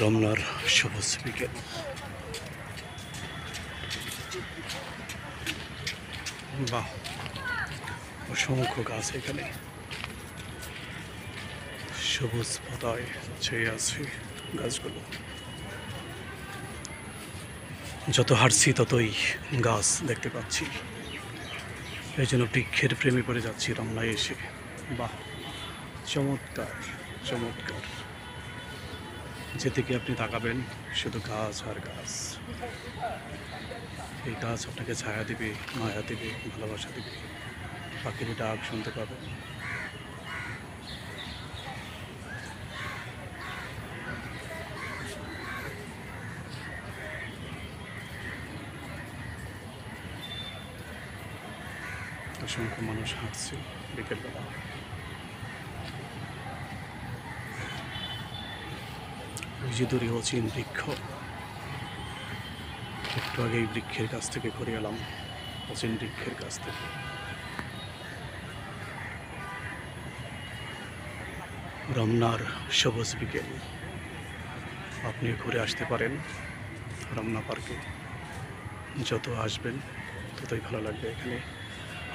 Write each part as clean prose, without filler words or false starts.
রমনার সবুজ বিকেল। বাহ, অসংখ্য গাছ এখানে, সবুজ পাতায় ছেয়ে আছে গাছগুলো। যত হাঁটছি ততই গাছ দেখতে পাচ্ছি, এই জন্য বৃক্ষের প্রেমে পড়ে যাচ্ছি রমনায় এসে। বাহ, চমৎকার চমৎকার। যেদিকে আপনি তাকাবেন শুধু গাছ আর গাছ। এই গাছ আপনাকে ছায়া দিবে, মায়া দিবে, ভালোবাসা দিবে। পাখির ডাক শুনতে পাবেন। অসংখ্য মানুষ হাঁটছে বিকেলবেলা। ওই যে দূরে অচিন বৃক্ষ, একটু আগে এই বৃক্ষের কাছ থেকে ঘুরে এলাম, অচিন বৃক্ষের কাছ থেকে। রমনার সবুজ বিকেল, আপনি ঘুরে আসতে পারেন রমনা পার্কে। যত আসবেন ততই ভালো লাগবে এখানে।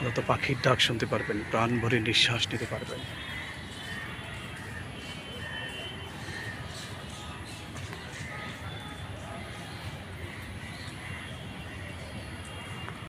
তত পাখির ডাক শুনতে পারবেন, প্রাণ ভরে নিঃশ্বাস নিতে পারবেন।